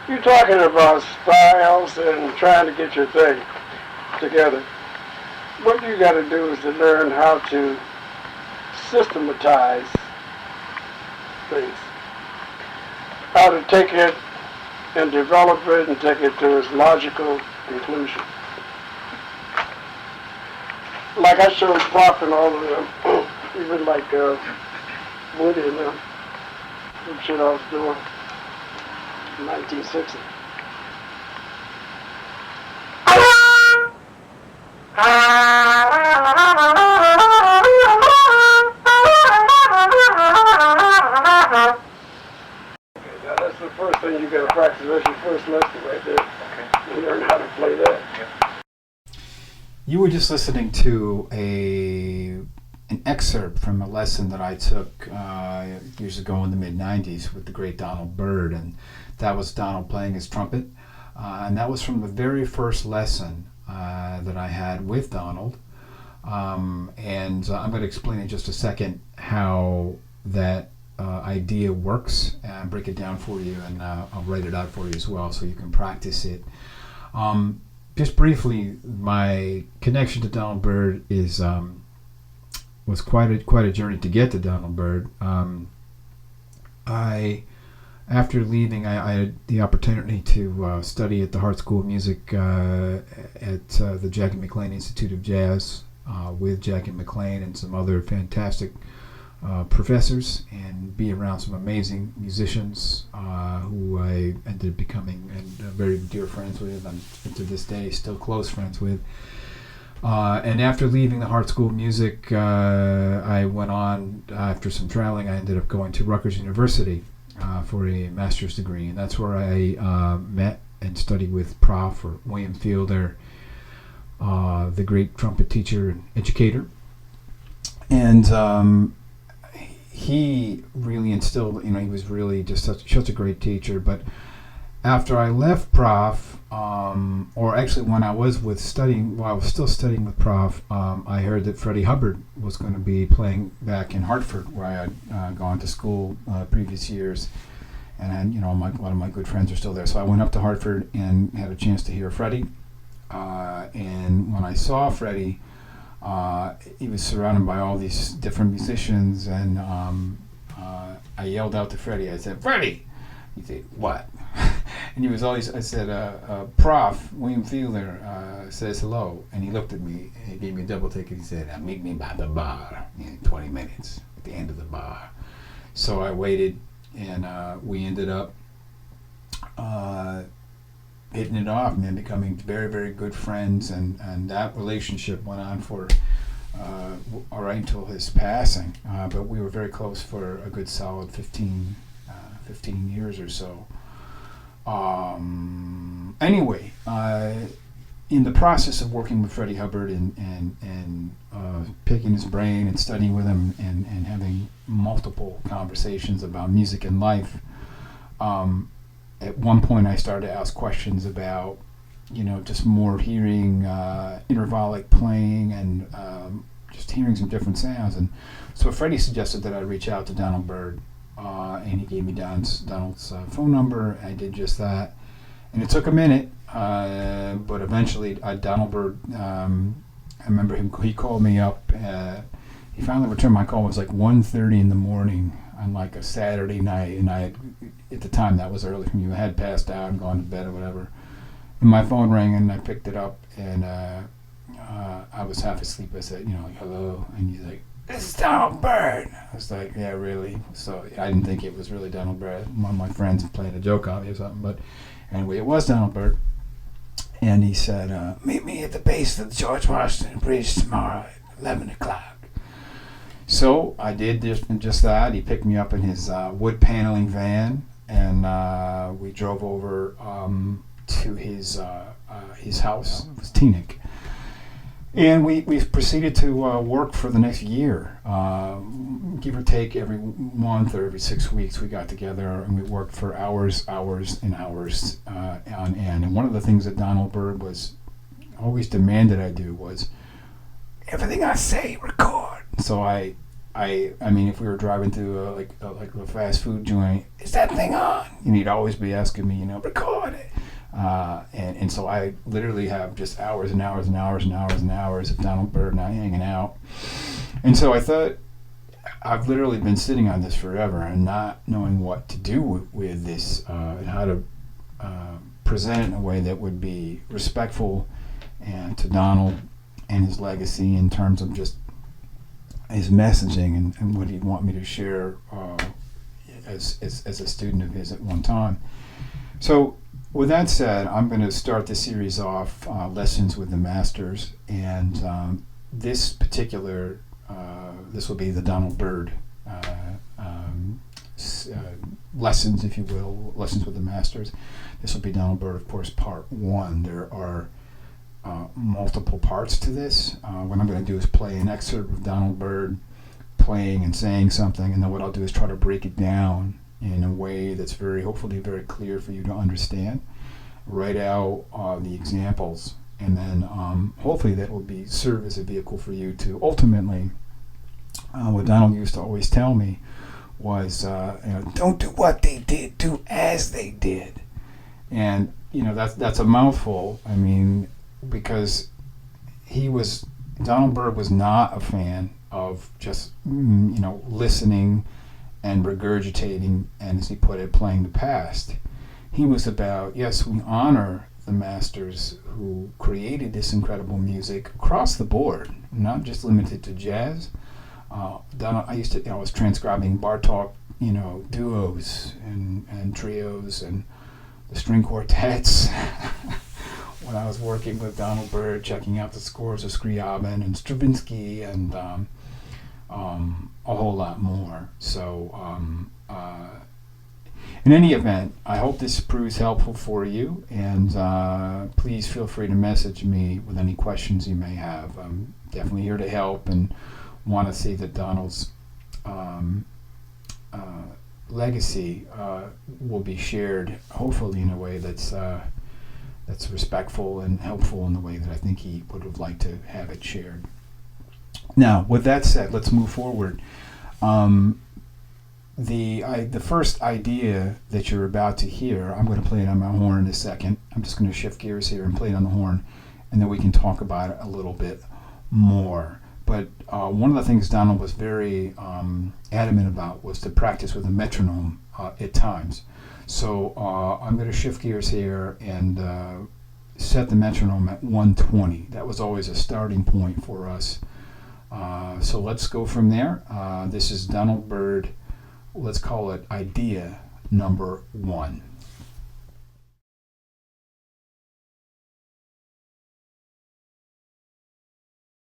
You're talking about styles and trying to get your thing together. What you got to do is to learn how to systematize things. How to take it and develop it and take it to its logical conclusion. Like I showed Pop and all of them, even like Woody and them, some shit I was doing in 1960. Now that's the first thing you got to practice. That's your first lesson right there. Okay. You learn how to play that. You were just listening to an excerpt from a lesson that I took years ago in the mid-'90s with the great Donald Byrd, and that was Donald playing his trumpet. And that was from the very first lesson that I had with Donald. And I'm going to explain in just a second how that idea works and break it down for you, and I'll write it out for you as well so you can practice it. Just briefly, my connection to Donald Byrd was quite a journey to get to Donald Byrd. After leaving, I had the opportunity to study at the Hart School of Music at the Jackie McLean Institute of Jazz with Jackie McLean and some other fantastic professors, and be around some amazing musicians who I ended up becoming very dear friends with, and to this day still close friends with. And after leaving the Hart School of Music, I went on, after some traveling, I ended up going to Rutgers University for a master's degree, and that's where I met and studied with Prof. or William Fielder, the great trumpet teacher and educator. And he really instilled, he was really just such a great teacher. But after I left Prof, or actually when I was while I was still studying with Prof, I heard that Freddie Hubbard was going to be playing back in Hartford, where I had gone to school previous years, and a lot of my good friends are still there. So I went up to Hartford and had a chance to hear Freddie. And when I saw Freddie, he was surrounded by all these different musicians, and I yelled out to Freddie. I said, "Freddie!" He said, "What?" And he was always, I said, Prof. William Fielder says hello. And he looked at me and he gave me a double take, and he said, "Meet me by the bar in 20 minutes at the end of the bar." So I waited, and we ended up hitting it off, man, becoming very, very good friends. And that relationship went on for all right until his passing. But we were very close for a good solid 15 years or so. Anyway, in the process of working with Freddie Hubbard and picking his brain and studying with him and having multiple conversations about music and life, at one point I started to ask questions about, just more hearing intervallic playing and just hearing some different sounds. And so Freddie suggested that I reach out to Donald Byrd. And he gave me Donald's phone number. I did just that, and it took a minute, but eventually Donald Byrd, I remember he called me up. He finally returned my call. It was like 1:30 in the morning on like a Saturday night, and at the time that was early for me. I had passed out and gone to bed or whatever, and my phone rang, and I picked it up, and I was half asleep. I said, "Hello," and he's like, "This is Donald Byrd." I was like, "Yeah, really?" So I didn't think it was really Donald Byrd. One of my friends playing a joke on me or something. But anyway, it was Donald Byrd. And he said, "Meet me at the base of the George Washington Bridge tomorrow at 11 o'clock. So I did just that. He picked me up in his wood paneling van, and we drove over to his house. It was Teaneck. And we proceeded to work for the next year. Give or take every month or every 6 weeks we got together, and we worked for hours and hours on end. And one of the things that Donald Byrd was always demanded I do was, everything I say, record. So I I mean, if we were driving through like a fast food joint, is that thing on? And he'd always be asking me, record it. And so I literally have just hours and hours and hours and hours and hours of Donald Byrd and I hanging out. And so I thought, I've literally been sitting on this forever and not knowing what to do with this, and how to present it in a way that would be respectful and to Donald and his legacy in terms of just his messaging and what he'd want me to share as a student of his at one time. So with that said, I'm going to start the series off, Lessons with the Masters, and this particular, this will be the Donald Byrd lessons, if you will, Lessons with the Masters. This will be Donald Byrd, of course, part one. There are multiple parts to this. What I'm going to do is play an excerpt of Donald Byrd playing and saying something, and then what I'll do is try to break it down in a way that's hopefully very clear for you to understand. Write out the examples, and then hopefully that will serve as a vehicle for you to ultimately, what Donald used to always tell me was, don't do what they did, do as they did. And that's a mouthful. I mean, because Donald Byrd was not a fan of just listening and regurgitating, and as he put it, playing the past. He was about, yes, we honor the masters who created this incredible music across the board, not just limited to jazz. I was transcribing Bartok, duos and trios and the string quartets when I was working with Donald Byrd, checking out the scores of Scriabin and Stravinsky and a whole lot more. So in any event, I hope this proves helpful for you, and please feel free to message me with any questions you may have. I'm definitely here to help and want to see that Donald's legacy will be shared, hopefully in a way that's respectful and helpful in the way that I think he would have liked to have it shared. Now, with that said, let's move forward. The first idea that you're about to hear, I'm going to play it on my horn in a second. I'm just going to shift gears here and play it on the horn, and then we can talk about it a little bit more. But one of the things Donald was very adamant about was to practice with a metronome at times. So I'm going to shift gears here and set the metronome at 120. That was always a starting point for us. So let's go from there. This is Donald Byrd. Let's call it idea number 1.